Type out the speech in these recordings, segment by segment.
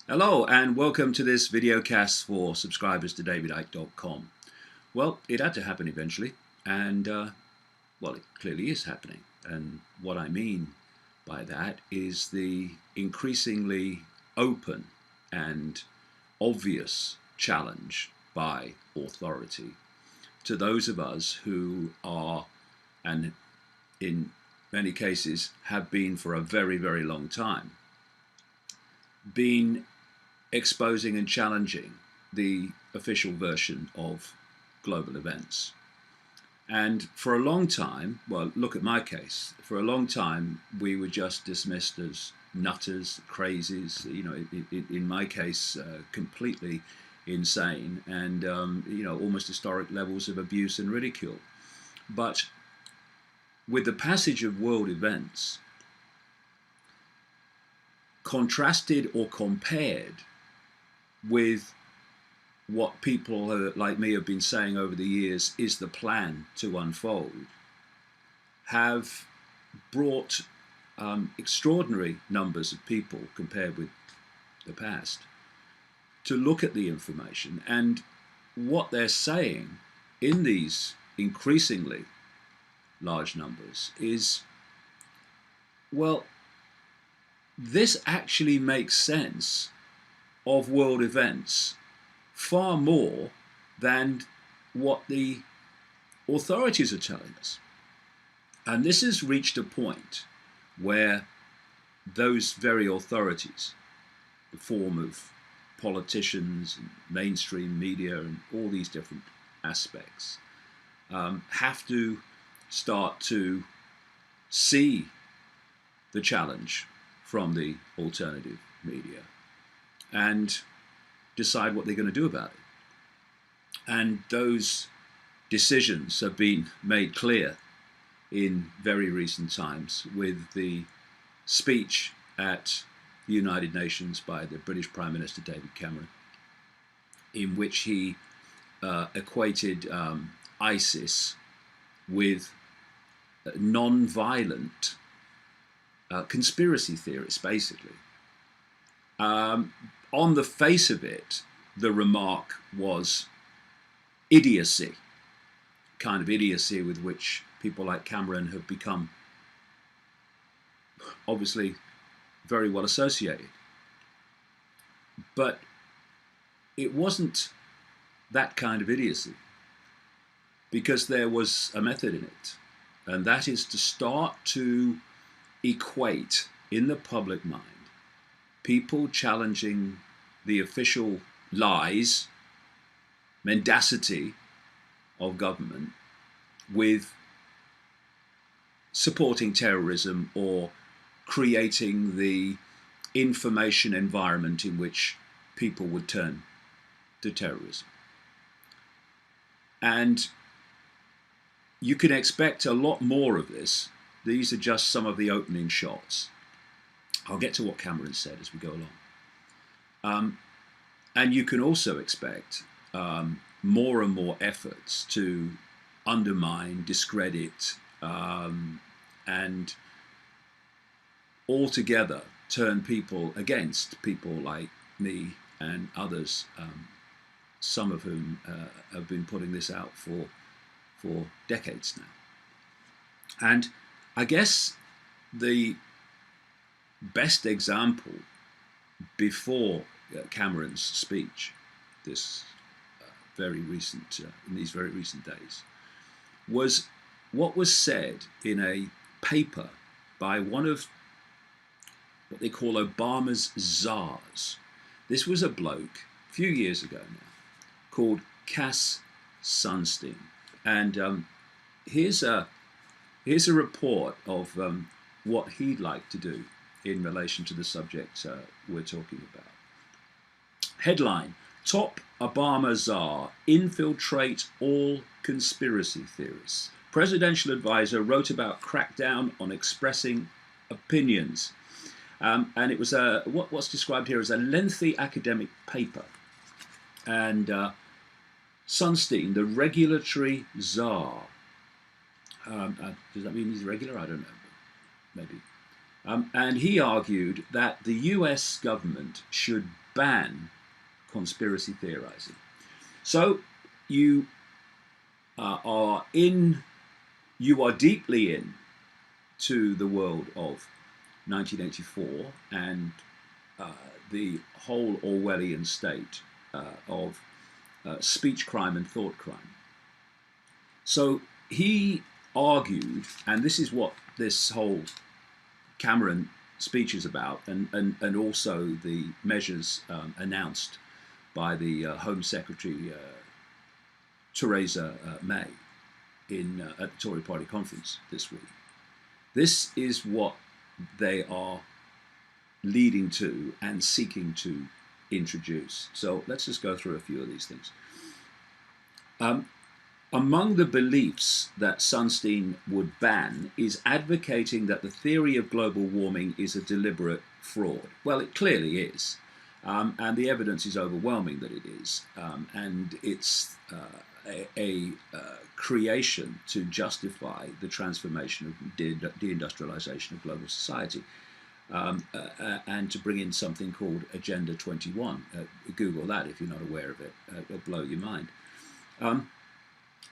Hello and welcome to this video cast for subscribers to davidicke.com. Well, it had to happen eventually, and well, it clearly is happening. And what I mean by that is the increasingly open and obvious challenge by authority to those of us who are, and in many cases have been for a very, very long time, been exposing and challenging the official version of global events. And for a long time, well, look at my case, for a long time we were just dismissed as nutters, crazies, in my case, completely insane and, almost historic levels of abuse and ridicule. But with the passage of world events, contrasted or compared with what people like me have been saying over the years is the plan to unfold, have brought extraordinary numbers of people compared with the past to look at the information. And what they're saying in these increasingly large numbers is, well, this actually makes sense of world events far more than what the authorities are telling us. And this has reached a point where those very authorities, the form of politicians and mainstream media and all these different aspects, have to start to see the challenge from the alternative media and decide what they're going to do about it. And those decisions have been made clear in very recent times with the speech at the United Nations by the British Prime Minister David Cameron, in which he equated ISIS with non-violent conspiracy theorists, basically. On the face of it, the remark was idiocy, kind of idiocy with which people like Cameron have become obviously very well associated. But it wasn't that kind of idiocy, because there was a method in it, and that is to start to equate in the public mind people challenging the official lies, mendacity of government with supporting terrorism or creating the information environment in which people would turn to terrorism. And you can expect a lot more of this. These are just some of the opening shots. I'll get to what Cameron said as we go along. And you can also expect more and more efforts to undermine, discredit, and altogether turn people against people like me and others, some of whom have been putting this out for decades now. And I guess the best example before Cameron's speech, this very recent in these very recent days, was what was said in a paper by one of what they call Obama's czars. This was a bloke a few years ago now called Cass Sunstein, and here's a report of what he'd like to do in relation to the subject we're talking about. Headline: Top Obama czar infiltrate all conspiracy theorists. Presidential advisor wrote about crackdown on expressing opinions. And it was what's described here as a lengthy academic paper. And Sunstein, the regulatory czar, does that mean he's regular? I don't know, maybe. And he argued that the US government should ban conspiracy theorizing. So you you are deeply in to the world of 1984 and the whole Orwellian state of speech crime and thought crime. So he argued, and this is what this whole Cameron speech is about, and also the measures announced by the Home Secretary Theresa May at the Tory Party conference this week. This is what they are leading to and seeking to introduce. So let's just go through a few of these things. Among the beliefs that Sunstein would ban is advocating that the theory of global warming is a deliberate fraud. Well, it clearly is, and the evidence is overwhelming that it is, and it's a creation to justify the transformation of deindustrialization of global society, and to bring in something called Agenda 21. Google that if you're not aware of it. It'll blow your mind.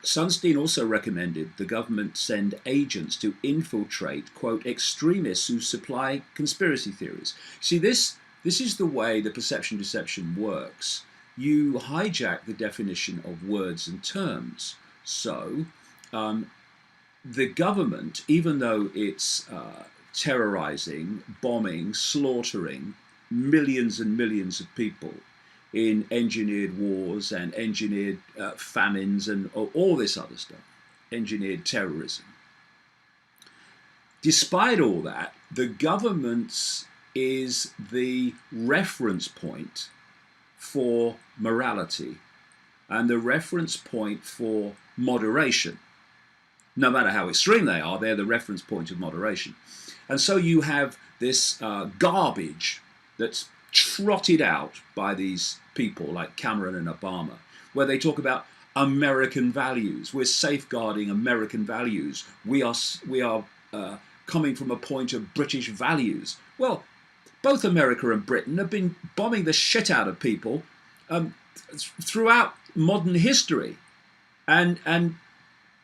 Sunstein also recommended the government send agents to infiltrate, quote, extremists who supply conspiracy theories. See, this is the way the perception deception works. You hijack the definition of words and terms. So the government, even though it's terrorizing, bombing, slaughtering millions and millions of people in engineered wars and engineered famines and all this other stuff, engineered terrorism. Despite all that, the government is the reference point for morality and the reference point for moderation. No matter how extreme they are, they're the reference point of moderation. And so you have this garbage that's trotted out by these people like Cameron and Obama, where they talk about American values. We're safeguarding American values. We are coming from a point of British values. Well, both America and Britain have been bombing the shit out of people throughout modern history, and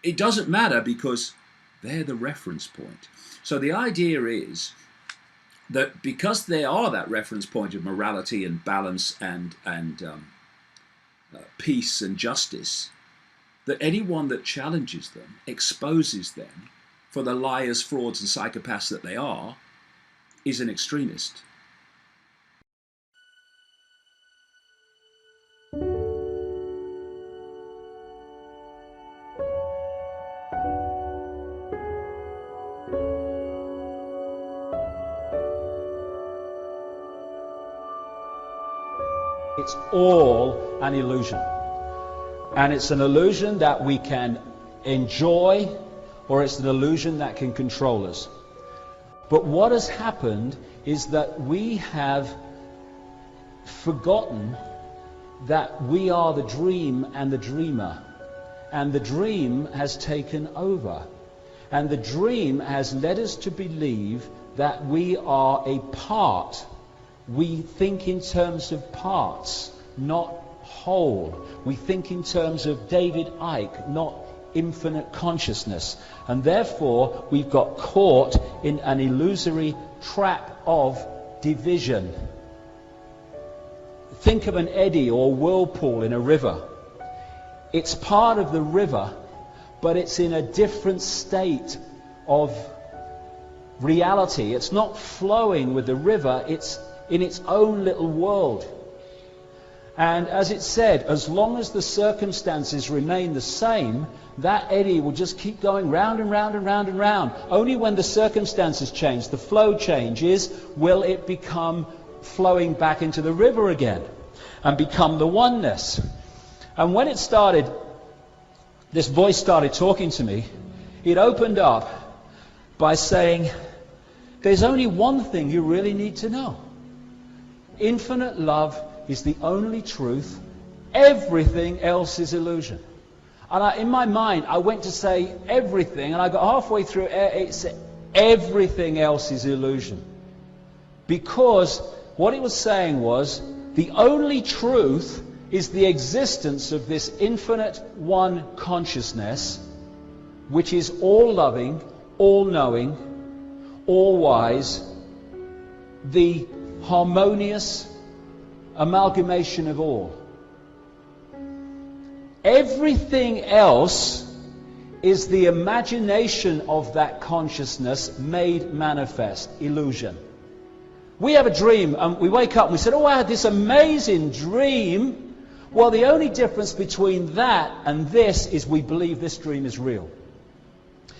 it doesn't matter because they're the reference point. So the idea is that because they are that reference point of morality and balance and peace and justice, that anyone that challenges them, exposes them for the liars, frauds, and psychopaths that they are, is an extremist. It's all an illusion. And it's an illusion that we can enjoy, or it's an illusion that can control us. But what has happened is that we have forgotten that we are the dream and the dreamer. And the dream has taken over. And the dream has led us to believe that we are a part. We think in terms of parts, not whole. We think in terms of David Icke, not infinite consciousness. And therefore, we've got caught in an illusory trap of division. Think of an eddy or whirlpool in a river. It's part of the river, but it's in a different state of reality. It's not flowing with the river, it's in its own little world. And as it said, as long as the circumstances remain the same, that eddy will just keep going round and round and round and round. Only when the circumstances change, the flow changes, will it become flowing back into the river again and become the oneness. And when it started, this voice started talking to me, it opened up by saying, there's only one thing you really need to know. Infinite love is the only truth. Everything else is illusion. And in my mind, I went to say everything, and I got halfway through it said, everything else is illusion. Because what it was saying was, The only truth is the existence of this infinite one consciousness, which is all-loving, all-knowing, all-wise, the harmonious amalgamation of all. Everything else is the imagination of that consciousness made manifest, illusion. We have a dream and we wake up and we say, oh, I had this amazing dream. Well, the only difference between that and this is we believe this dream is real.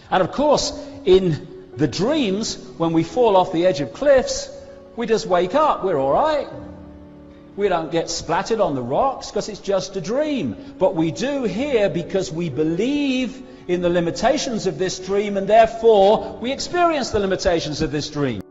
And of course, in the dreams, when we fall off the edge of cliffs, we just wake up, we're all right. We don't get splattered on the rocks because it's just a dream. But we do here because we believe in the limitations of this dream, and therefore we experience the limitations of this dream.